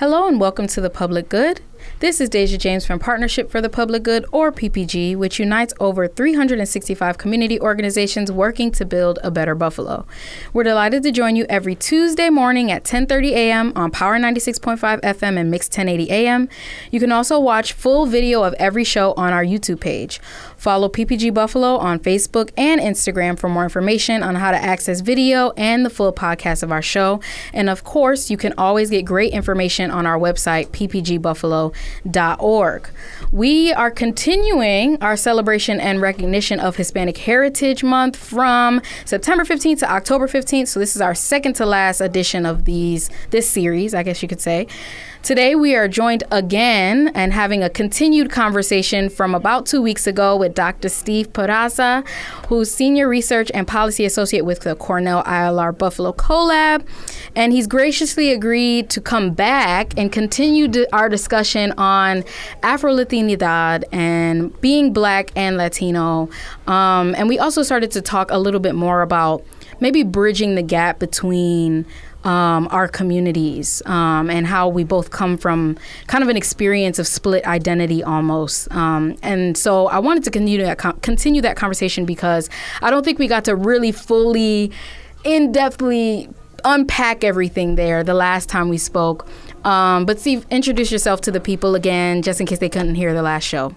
Hello and welcome to The Public Good. This is Dejia James from Partnership for the Public Good, or PPG, which unites over 365 community organizations working to build a better Buffalo. We're delighted to join you every Tuesday morning at 10:30 a.m. on Power 96.5 FM and Mix 1080 a.m. You can also watch full video of every show on our YouTube page. Follow PPG Buffalo on Facebook and Instagram for more information on how to access video and the full podcast of our show. And of course, you can always get great information on our website, ppgbuffalo.org. We are continuing our celebration and recognition of Hispanic Heritage Month from September 15th to October 15th. So this is our second to last edition of this series, I guess you could say. Today, we are joined again and having a continued conversation from about 2 weeks ago with Dr. Steve Peraza, who's Senior Research and Policy Associate with the Cornell ILR Buffalo Collab. And he's graciously agreed to come back and continue our discussion on Afro-Latinidad and being Black and Latino. And we also started to talk a little bit more about maybe bridging the gap between our communities and how we both come from kind of an experience of split identity almost. And so I wanted to continue that conversation because I don't think we got to really fully, in-depthly unpack everything there the last time we spoke. But Steve, introduce yourself to the people again, just in case they couldn't hear the last show.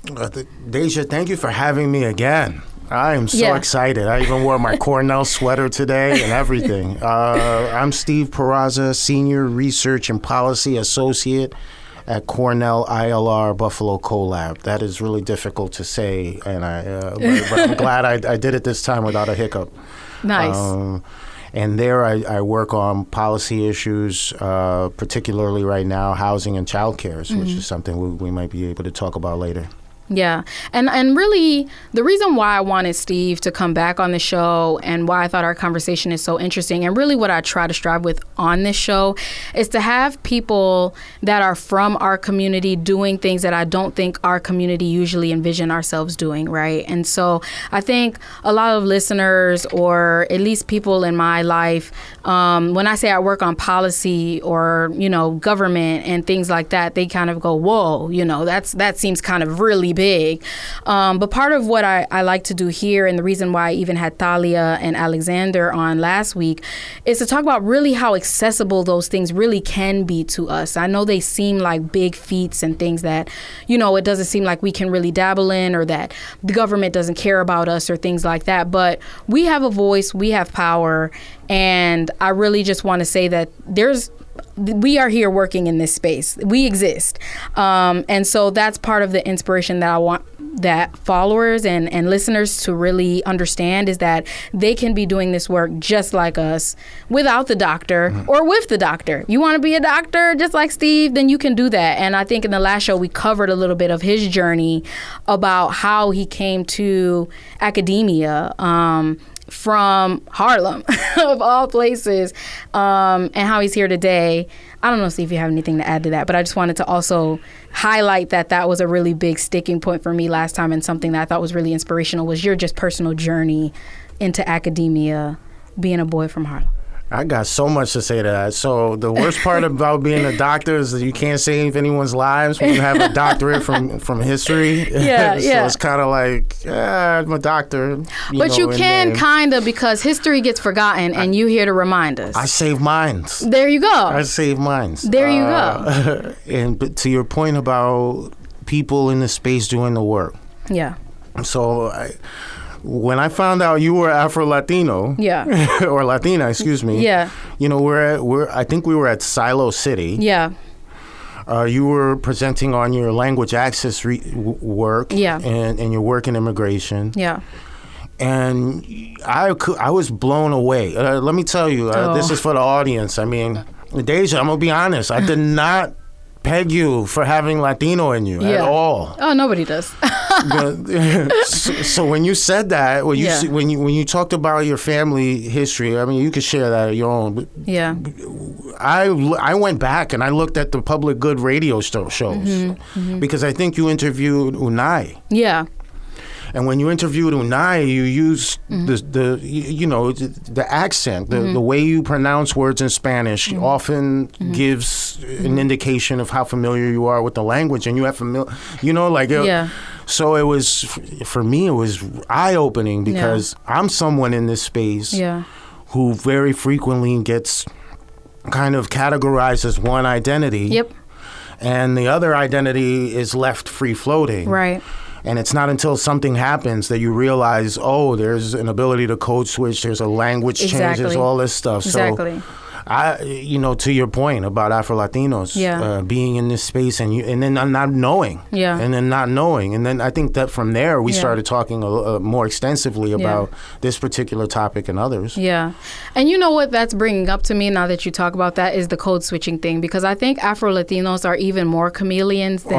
Dejia, thank you for having me again. I am so excited. I even wore my Cornell sweater today and everything. I'm Steve Peraza, Senior Research and Policy Associate at Cornell ILR Buffalo Collab. That is really difficult to say, and but I'm glad I did it this time without a hiccup. Nice. And there I work on policy issues, particularly right now, housing and childcare, which is something we might be able to talk about later. Yeah. And really, the reason why I wanted Steve to come back on the show and why I thought our conversation is so interesting, and really what I try to strive with on this show, is to have people that are from our community doing things that I don't think our community usually envision ourselves doing, right? And so I think a lot of listeners, or at least people in my life, when I say I work on policy or, government and things like that, they kind of go, whoa, that seems kind of really big. But part of what I like to do here, and the reason why I even had Thalia and Alexander on last week, is to talk about really how accessible those things really can be to us. I know they seem like big feats and things that, it doesn't seem like we can really dabble in, or that the government doesn't care about us or things like that. But we have a voice, we have power, and I really just want to say that we are here working in this space. We exist. And so that's part of the inspiration that I want that followers and listeners to really understand, is that they can be doing this work just like us, without the doctor or with the doctor. You want to be a doctor just like Steve, then you can do that. And I think in the last show, we covered a little bit of his journey about how he came to academia, from Harlem, of all places, and how he's here today. I don't know, Steve, if you have anything to add to that, but I just wanted to also highlight that was a really big sticking point for me last time, and something that I thought was really inspirational was your just personal journey into academia, being a boy from Harlem. I got so much to say to that. So the worst part about being a doctor is that you can't save anyone's lives when you have a doctorate from history. Yeah, so it's kind of like, I'm a doctor. But you can kind of, because history gets forgotten, and you here to remind us. I save minds. There you go. I save minds. There you go. And to your point about people in the space doing the work. Yeah. So when I found out you were Afro-Latino, or Latina, excuse me, I think we were at Silo City. Yeah. You were presenting on your language access work, and your work in immigration. Yeah. And I was blown away. Let me tell you, this is for the audience. I mean, Dejia, I'm going to be honest. I did not peg you for having Latino in you at all. Oh, nobody does. So when you said that, when you talked about your family history, I mean, you could share that at your own. But I went back and I looked at the Public Good radio shows because I think you interviewed Unai. Yeah. And when you interviewed Unai, you used the accent, the way you pronounce words in Spanish often gives an indication of how familiar you are with the language, and you have So it was, for me, it was eye-opening because I'm someone in this space who very frequently gets kind of categorized as one identity. Yep. And the other identity is left free-floating. Right. And it's not until something happens that you realize, oh, there's an ability to code switch, there's a language change, there's all this stuff. Exactly. So, to your point about Afro-Latinos being in this space and then not knowing. Yeah. And then not knowing. And then I think that from there we started talking more extensively about this particular topic and others. Yeah. And you know what that's bringing up to me now that you talk about that is the code switching thing, because I think Afro-Latinos are even more chameleons than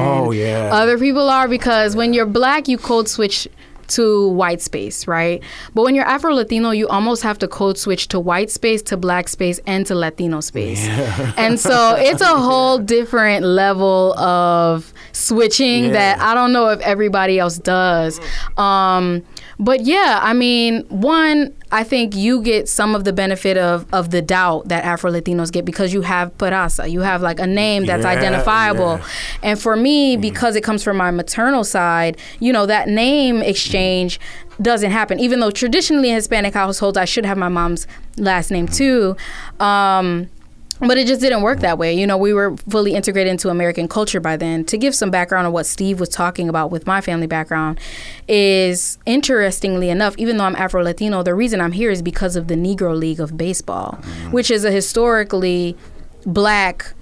other people are, because when you're Black, you code switch to white space, right? But when you're Afro-Latino, you almost have to code switch to white space, to Black space, and to Latino space. Yeah. And so it's a whole different level of switching that I don't know if everybody else does. But yeah, I mean, one, I think you get some of the benefit of the doubt that Afro-Latinos get because you have Peraza. You have like a name that's identifiable. Yeah. And for me, because it comes from my maternal side, that name exchange doesn't happen. Even though traditionally in Hispanic households, I should have my mom's last name too. But it just didn't work that way. We were fully integrated into American culture by then. To give some background on what Steve was talking about with my family background is, interestingly enough, even though I'm Afro-Latino, the reason I'm here is because of the Negro League of Baseball, which is a historically Black,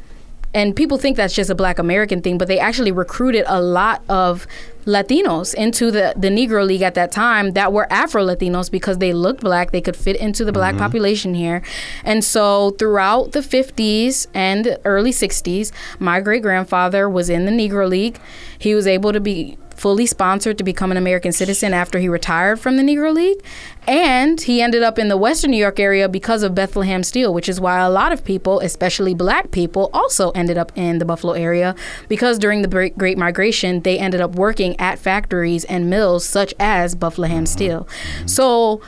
and people think that's just a Black American thing, but they actually recruited a lot of Latinos into the Negro League at that time that were Afro-Latinos because they looked Black, they could fit into the Black population here. And so throughout the 50s and the early 60s, my great-grandfather was in the Negro League. He was able to be fully sponsored to become an American citizen after he retired from the Negro League. And he ended up in the Western New York area because of Bethlehem Steel, which is why a lot of people, especially Black people, also ended up in the Buffalo area, because during the Great Migration, they ended up working at factories and mills such as Bethlehem Steel. So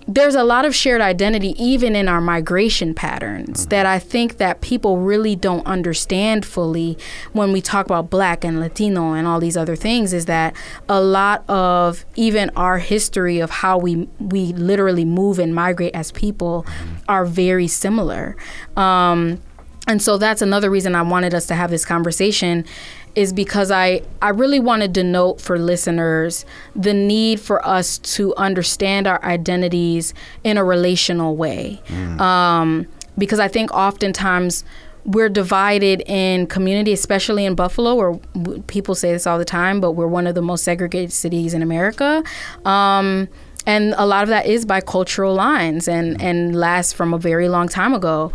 there's a lot of shared identity even in our migration patterns that I think that people really don't understand fully when we talk about Black and Latino and all these other things, is that a lot of even our history of how we literally move and migrate as people are very similar. And so that's another reason I wanted us to have this conversation, is because I really want to denote for listeners the need for us to understand our identities in a relational way. Because I think oftentimes we're divided in community, especially in Buffalo, where people say this all the time, but we're one of the most segregated cities in America. And a lot of that is by cultural lines and lasts from a very long time ago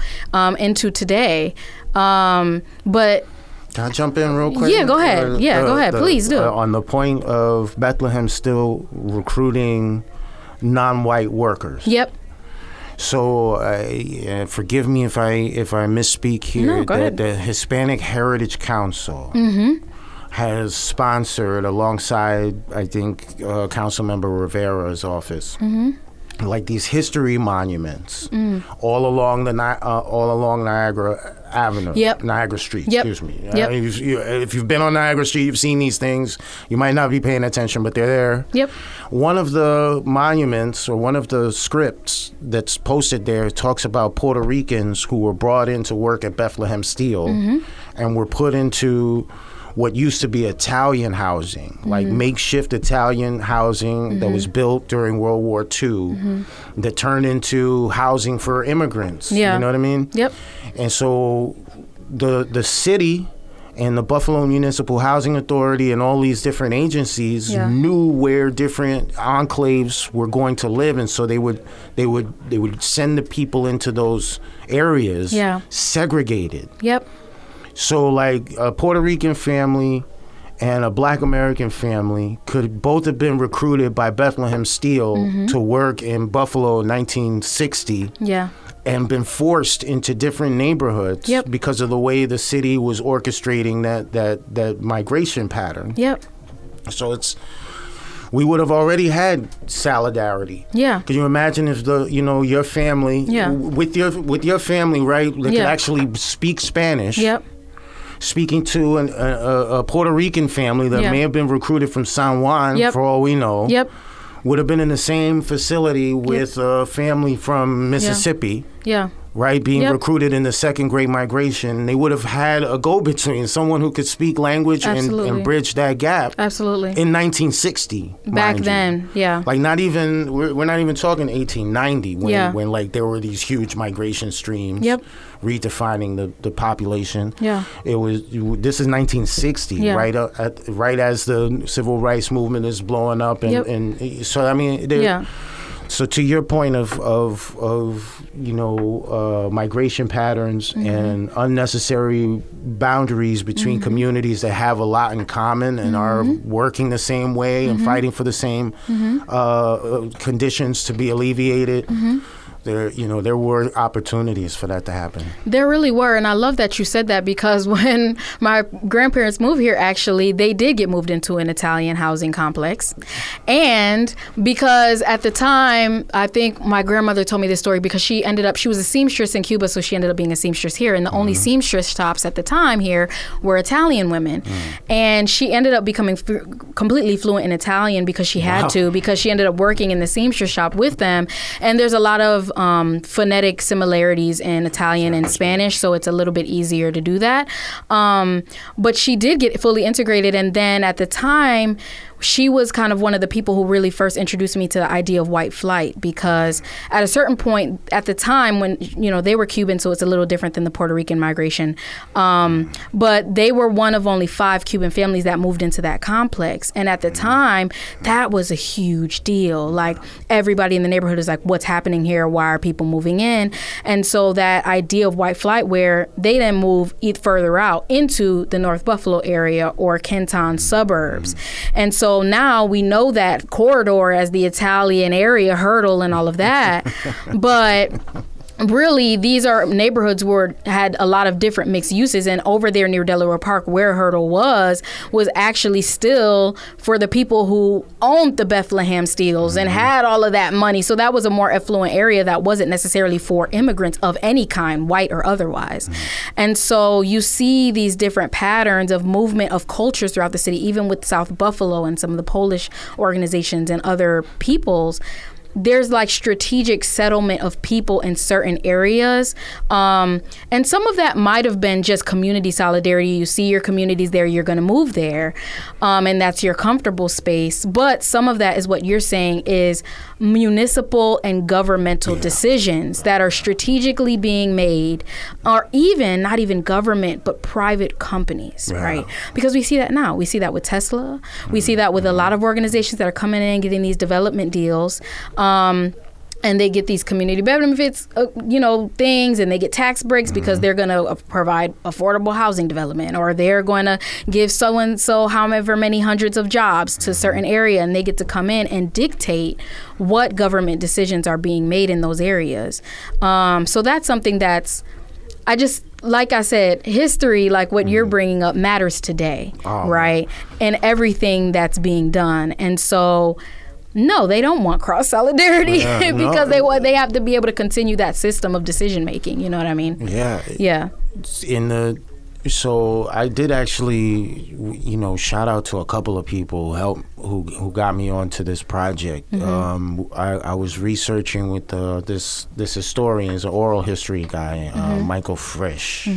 into today. But can I jump in real quick? Yeah, go ahead. Go ahead. Please do. On the point of Bethlehem still recruiting non-white workers. Yep. So forgive me if I misspeak here. No, go ahead. The Hispanic Heritage Council has sponsored, alongside, I think, Councilmember Rivera's office, like these history monuments all along Niagara Avenue, Niagara Street, excuse me. If you've been on Niagara Street, you've seen these things. You might not be paying attention, but they're there. Yep. One of the monuments, or one of the scripts that's posted there, talks about Puerto Ricans who were brought in to work at Bethlehem Steel and were put into what used to be Italian housing, like makeshift Italian housing that was built during World War II that turned into housing for immigrants. You know what I mean? Yep. And so the city and the Buffalo Municipal Housing Authority and all these different agencies knew where different enclaves were going to live, and so they would send the people into those areas segregated. Yep. So like a Puerto Rican family and a Black American family could both have been recruited by Bethlehem Steel to work in Buffalo in 1960 and been forced into different neighborhoods because of the way the city was orchestrating that migration pattern. Yep. So it's we would have already had solidarity. Yeah. Can you imagine if your family, with your family, right, that could actually speak Spanish. Yep. Speaking to a Puerto Rican family that may have been recruited from San Juan, for all we know, would have been in the same facility with a family from Mississippi. Yeah. Right, being recruited in the second Great Migration. They would have had a go-between, someone who could speak language and bridge that gap. Absolutely. In 1960. Back then, Like we're not even talking 1890 when like there were these huge migration streams. Redefining the population. This is 1960, right as the civil rights movement is blowing up, and so I mean, so to your point of migration patterns and unnecessary boundaries between communities that have a lot in common and are working the same way and fighting for the same conditions to be alleviated. There were opportunities for that to happen. There really were, and I love that you said that, because when my grandparents moved here, actually, they did get moved into an Italian housing complex. And because at the time, I think my grandmother told me this story because she was a seamstress in Cuba, so she ended up being a seamstress here. And the only seamstress shops at the time here were Italian women. And she ended up becoming completely fluent in Italian because she had to, because she ended up working in the seamstress shop with them. And there's a lot of phonetic similarities in Italian and Spanish, so it's a little bit easier to do that. But she did get fully integrated, and then at the time, she was kind of one of the people who really first introduced me to the idea of white flight, because at a certain point at the time when, they were Cuban, so it's a little different than the Puerto Rican migration. But they were one of only 5 Cuban families that moved into that complex. And at the time, that was a huge deal. Like, everybody in the neighborhood is like, what's happening here? Why are people moving in? And so that idea of white flight, where they then move further out into the North Buffalo area or Kenton suburbs. And so now we know that corridor as the Italian area, Hurdle and all of that. But really, these are neighborhoods had a lot of different mixed uses, and over there near Delaware Park, where Hurdle was actually still for the people who owned the Bethlehem Steels and had all of that money. So that was a more affluent area that wasn't necessarily for immigrants of any kind, white or otherwise. And so you see these different patterns of movement of cultures throughout the city, even with South Buffalo and some of the Polish organizations and other peoples. There's like strategic settlement of people in certain areas. And some of that might have been just community solidarity. You see your communities there, you're going to move there. And that's your comfortable space. But some of that is what you're saying is municipal and governmental decisions that are strategically being made, or even not even government, but private companies, right? Because we see that now. We see that with Tesla. We see that with a lot of organizations that are coming in and getting these development deals. And they get these community benefits, things, and they get tax breaks because they're going to provide affordable housing development, or they're going to give so-and-so however many hundreds of jobs to a certain area, and they get to come in and dictate what government decisions are being made in those areas. So that's something like I said, history, like what you're bringing up, matters today, right? And everything that's being done. And so... no, they don't want cross solidarity because they have to be able to continue that system of decision making. You know what I mean? Yeah. So I did actually, shout out to a couple of people who got me onto this project. I was researching with this historian, is an oral history guy, Michael Frisch,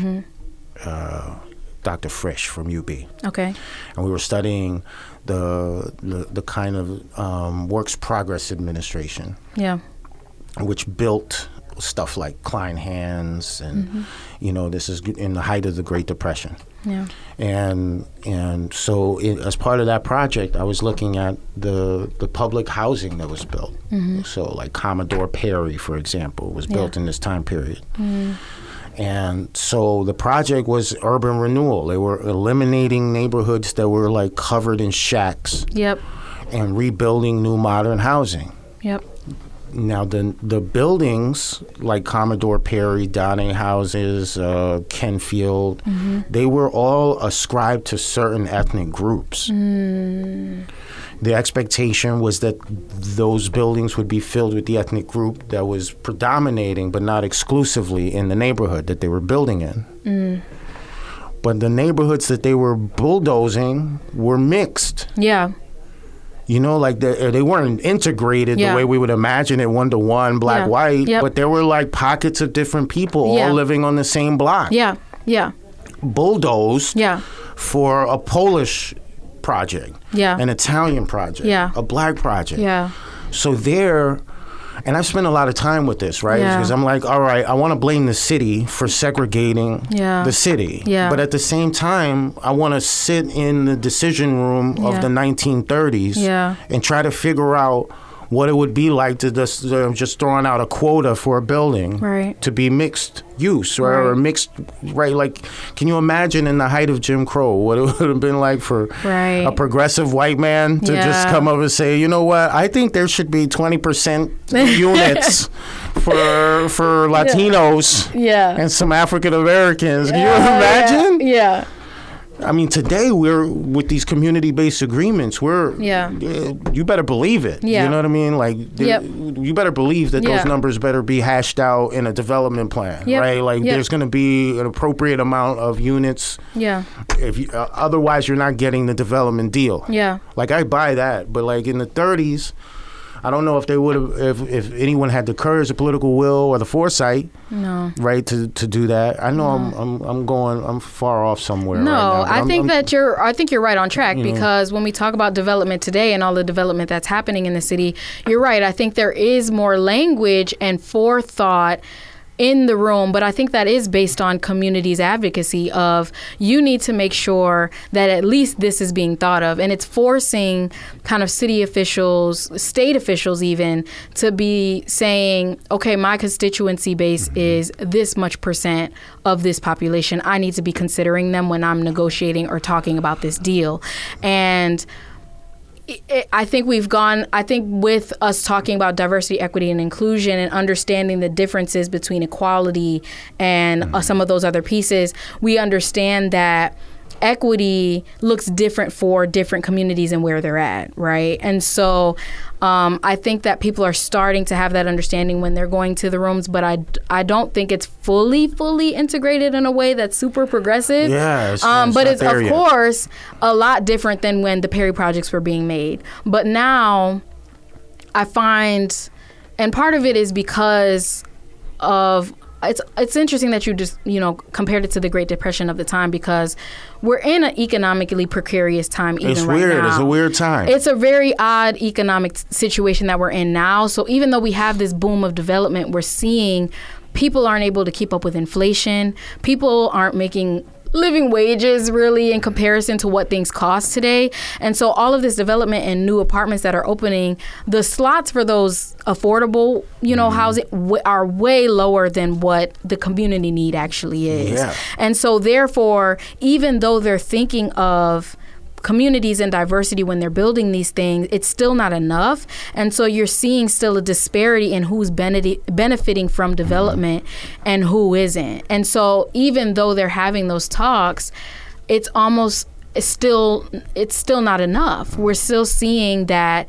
Dr. Frisch from UB. Okay. And we were studying the kind of Works Progress Administration, which built stuff like Klein Hands, and this is in the height of the Great Depression. And so as part of that project, I was looking at the public housing that was built. So like Commodore Perry, for example, was built in this time period. And so the project was urban renewal. They were eliminating neighborhoods that were like covered in shacks. And rebuilding new modern housing. Now, the buildings like Commodore Perry, Downing houses, Kenfield, they were all ascribed to certain ethnic groups. The expectation was that those buildings would be filled with the ethnic group that was predominating, but not exclusively, in the neighborhood that they were building in. But the neighborhoods that they were bulldozing were mixed. Yeah. You know, like they weren't integrated the way we would imagine it, one-to-one, black, white, but there were like pockets of different people all living on the same block. Yeah, yeah. Bulldozed for a Polish project, an Italian project, a black project. Yeah. So there, and I've spent a lot of time with this, right? Because I'm like, all right, I want to blame the city for segregating the city. Yeah. But at the same time, I want to sit in the decision room of the 1930s and try to figure out what it would be like to just throwing out a quota for a building to be mixed use or mixed, like, can you imagine in the height of Jim Crow what it would have been like for a progressive white man to just come up and say, you know what, I think there should be 20% units for Latinos and some African Americans. Can you imagine? Yeah. I mean, today we're with these community-based agreements. You better believe it. Yeah. You know what I mean? Like, you better believe that those numbers better be hashed out in a development plan, right? Like, there's going to be an appropriate amount of units. Yeah. Otherwise, you're not getting the development deal. Yeah. Like, I buy that, but like in the 30s. I don't know if they would have, if anyone had the courage, the political will, or the foresight, right, to do that. I know I'm far off somewhere. No, right now, I think you're right on track because when we talk about development today and all the development that's happening in the city, you're right. I think there is more language and forethought in the room, but I think that is based on community's advocacy of you need to make sure that at least this is being thought of, and it's forcing kind of city officials, state officials even, to be saying, okay, my constituency base is this much percent of this population. I need to be considering them when I'm negotiating or talking about this deal. And I think with us talking about diversity, equity, and inclusion and understanding the differences between equality and some of those other pieces, we understand that equity looks different for different communities and where they're at, right? And so I think that people are starting to have that understanding when they're going to the rooms, but I don't think it's fully integrated in a way that's super progressive. Yeah, but it's of course a lot different than when the Perry projects were being made. But now I find, and part of it is because of, it's interesting that you just, compared it to the Great Depression of the time, because we're in an economically precarious time even right now. It's weird. It's a weird time. It's a very odd economic situation that we're in now. So even though we have this boom of development, we're seeing people aren't able to keep up with inflation. People aren't making living wages really in comparison to what things cost today. And so all of this development and new apartments that are opening, the slots for those affordable, housing are way lower than what the community need actually is. Yeah. And so therefore, even though they're thinking of communities and diversity when they're building these things, it's still not enough. And so you're seeing still a disparity in who's benefiting from development and who isn't. And so even though they're having those talks, it's still not enough. We're still seeing that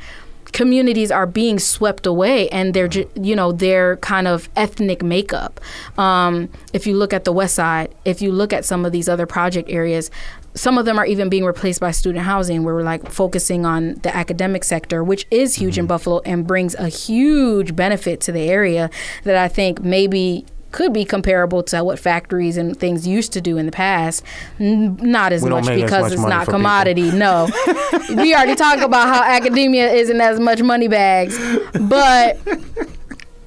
communities are being swept away, and their kind of ethnic makeup. If you look at the West Side, if you look at some of these other project areas, some of them are even being replaced by student housing, where we're like focusing on the academic sector, which is huge in Buffalo and brings a huge benefit to the area that I think maybe could be comparable to what factories and things used to do in the past. Not as much because it's not commodity. No. We already talked about how academia isn't as much money bags. But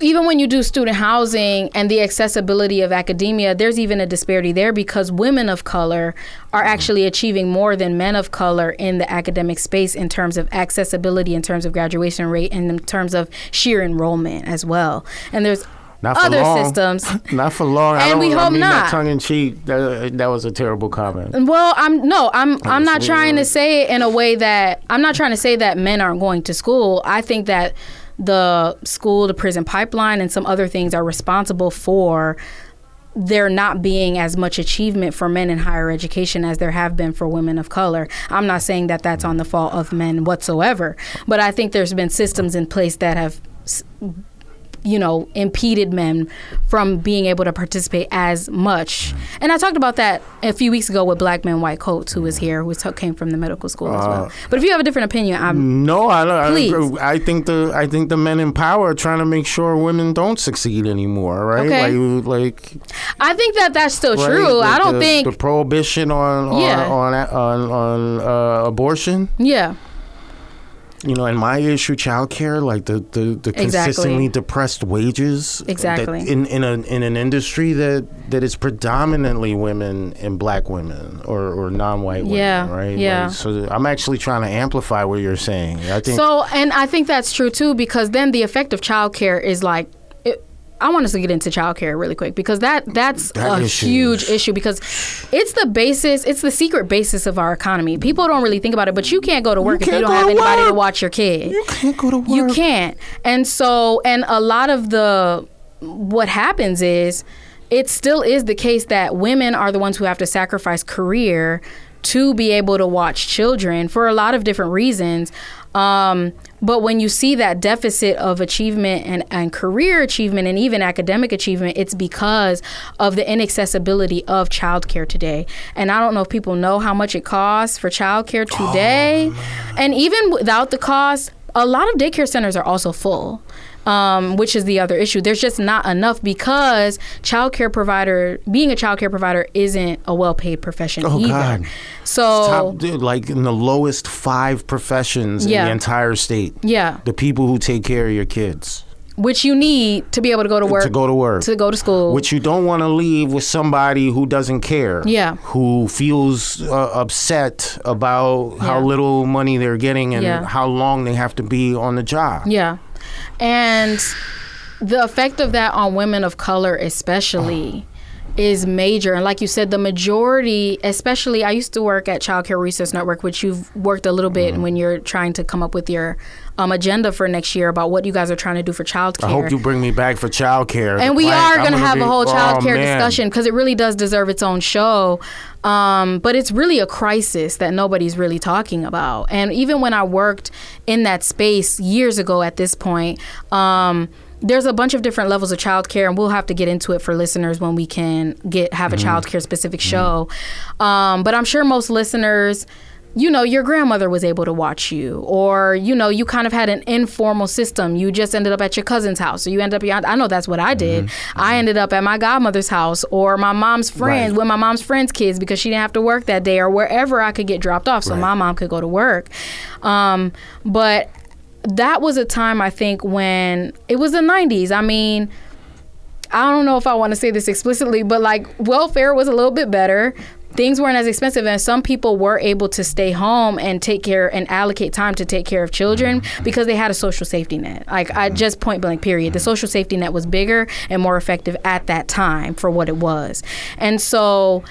even when you do student housing and the accessibility of academia, there's even a disparity there because women of color are actually achieving more than men of color in the academic space in terms of accessibility, in terms of graduation rate, and in terms of sheer enrollment as well. And there's other systems. Not for long. And we hope not. That tongue in cheek. That was a terrible comment. Well, I'm not trying to say it in a way that I'm not trying to say that men aren't going to school. I think that the school to prison pipeline and some other things are responsible for there not being as much achievement for men in higher education as there have been for women of color. I'm not saying that that's on the fault of men whatsoever, but I think there's been systems in place that have impeded men from being able to participate as much. And I talked about that a few weeks ago with Black Men White Coats, who was here, who came from the medical school as well. But if you have a different opinion, please. I think the men in power are trying to make sure women don't succeed anymore, right? Okay. I think that's still true. I don't think the prohibition on abortion. Yeah. And my issue, childcare, like the consistently depressed wages. Exactly. In an industry that is predominantly women and Black women or non-white women, right? Yeah. So I'm actually trying to amplify what you're saying. And I think that's true too, because then the effect of childcare is I want us to get into childcare really quick, because that's a huge issue, because it's the secret basis of our economy. People don't really think about it, but you can't go to work if you don't have anybody to watch your kid. You can't go to work. You can't. And a lot of what happens is, it still is the case that women are the ones who have to sacrifice career to be able to watch children for a lot of different reasons. But when you see that deficit of achievement and career achievement and even academic achievement, it's because of the inaccessibility of childcare today. And I don't know if people know how much it costs for childcare today. And even without the cost, a lot of daycare centers are also full. Which is the other issue. There's just not enough, because being a childcare provider isn't a well-paid profession either. God. So, like in the lowest 5 professions in the entire state. Yeah. The people who take care of your kids. Which you need to be able to go to work. To go to work. To go to school. Which you don't want to leave with somebody who doesn't care. Yeah. Who feels upset about how little money they're getting and how long they have to be on the job. Yeah. And the effect of that on women of color especially is major. And like you said, the majority, especially, I used to work at Childcare Resource Network, which you've worked a little bit when you're trying to come up with your agenda for next year about what you guys are trying to do for childcare. I hope you bring me back for childcare. And we are going to have a whole childcare discussion, because it really does deserve its own show. But it's really a crisis that nobody's really talking about. And even when I worked in that space years ago at this point, there's a bunch of different levels of childcare, and we'll have to get into it for listeners when we can have a childcare specific show. But I'm sure most listeners, your grandmother was able to watch you, or, you kind of had an informal system. You just ended up at your cousin's house, or you ended up, I know that's what I did. I ended up at my godmother's house, or my mom's friends, with my mom's friends' kids, because she didn't have to work that day, or wherever I could get dropped off, so my mom could go to work. But that was a time, I think, when it was the 90s. I mean, I don't know if I want to say this explicitly, but welfare was a little bit better. Things weren't as expensive, and some people were able to stay home and take care and allocate time to take care of children because they had a social safety net. I just point blank period. The social safety net was bigger and more effective at that time for what it was. And so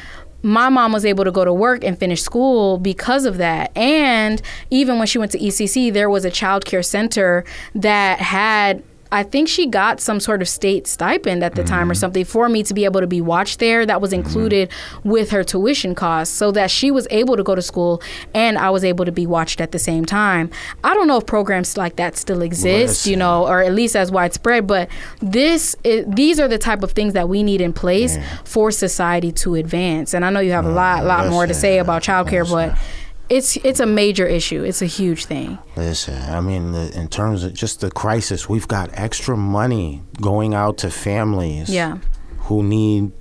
my mom was able to go to work and finish school because of that. And even when she went to ECC, there was a child care center that had, I think she got some sort of state stipend at the time or something for me to be able to be watched there. That was included with her tuition costs, so that she was able to go to school and I was able to be watched at the same time. I don't know if programs like that still exist, or at least as widespread, but these are the type of things that we need in place for society to advance. And I know you have a lot more to say about childcare, but it's a major issue. It's a huge thing. Listen, I mean, in terms of just the crisis, we've got extra money going out to families who need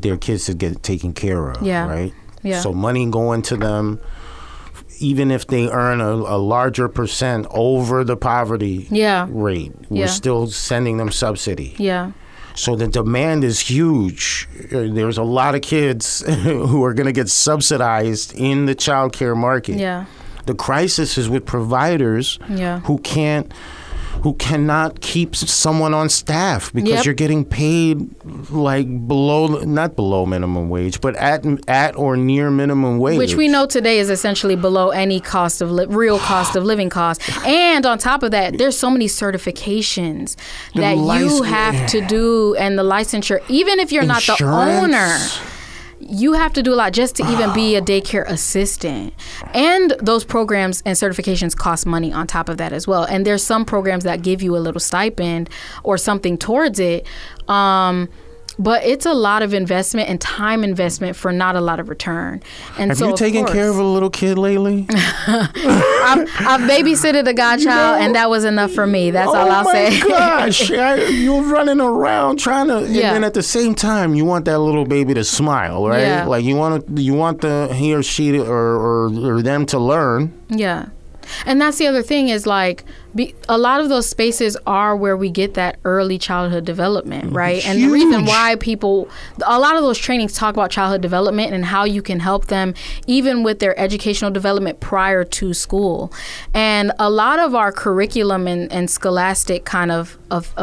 their kids to get taken care of, right? Yeah. So money going to them, even if they earn a larger percent over the poverty rate, we're still sending them subsidy. Yeah. So the demand is huge. There's a lot of kids who are going to get subsidized in the child care market. Yeah. The crisis is with providers who can't who cannot keep someone on staff because you're getting paid like not below minimum wage, but at or near minimum wage. Which we know today is essentially below any cost of real cost of living cost. And on top of that, there's so many certifications that you have to do, and the licensure, even if you're not the owner. You have to do a lot just to even be a daycare assistant. And those programs and certifications cost money on top of that as well. And there's some programs that give you a little stipend or something towards it. But it's a lot of investment and time investment for not a lot of return. And have you taken care of a little kid lately? I've babysitted a godchild, and that was enough for me. That's all I'll say. Oh my gosh, you're running around trying to, and then at the same time, you want that little baby to smile, right? Yeah. Like you want he or she or them to learn. Yeah. And that's the other thing is like a lot of those spaces are where we get that early childhood development, right? Huge. And the reason why a lot of those trainings talk about childhood development and how you can help them even with their educational development prior to school. And a lot of our curriculum and scholastic kind of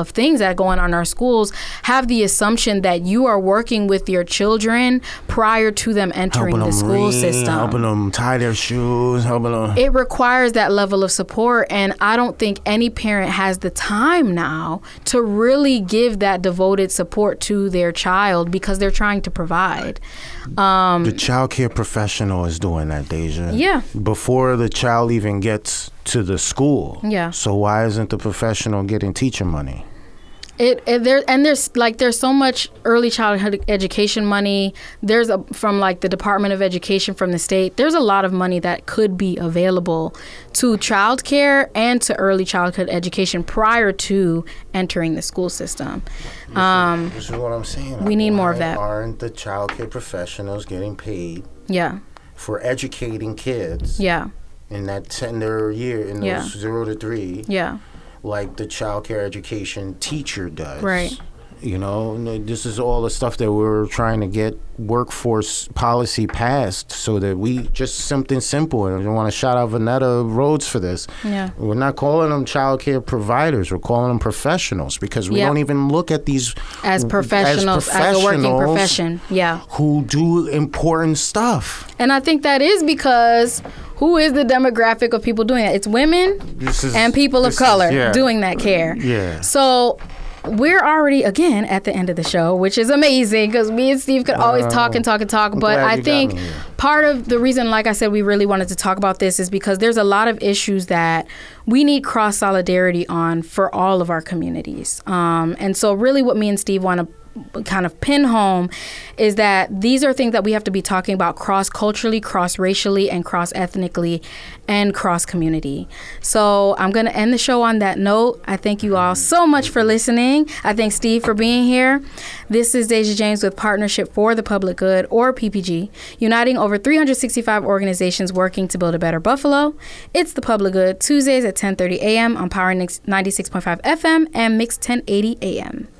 things that go on in our schools have the assumption that you are working with your children prior to them entering the school system. Helping them tie their shoes, helping them. It requires that level of support, and I don't think any parent has the time now to really give that devoted support to their child because they're trying to provide. The childcare professional is doing that, Dejia. Yeah. Before the child even gets to the school. Yeah. So why isn't the professional getting teacher money? There's so much early childhood education money. There's from like the Department of Education from the state. There's a lot of money that could be available to childcare and to early childhood education prior to entering the school system. This is what I'm saying. We need more of that. Aren't the childcare professionals getting paid? Yeah. For educating kids? Yeah. In that tender year, in those 0 to 3. Yeah. Like the childcare education teacher does. Right. You know, this is all the stuff that we're trying to get workforce policy passed so that we just something simple. And I want to shout out Vanetta Rhodes for this. Yeah. We're not calling them childcare providers. We're calling them professionals because we don't even look at these as professionals, as a working profession. Yeah. Who do important stuff. And I think that is because who is the demographic of people doing that? It's women and people of color doing that care. Yeah. So we're already, again, at the end of the show, which is amazing because me and Steve could always talk and talk and talk. But I think part of the reason, like I said, we really wanted to talk about this is because there's a lot of issues that we need cross-solidarity on for all of our communities. And so really what me and Steve want to kind of pin home is that these are things that we have to be talking about cross-culturally, cross-racially, and cross-ethnically, and cross-community. So I'm going to end the show on that note. I thank you all so much for listening. I thank Steve for being here. This is Dejia James with Partnership for the Public Good, or PPG, uniting over 365 organizations working to build a better Buffalo. It's the Public Good, Tuesdays at 10:30 a.m. on Power 96.5 FM and Mix 1080 a.m.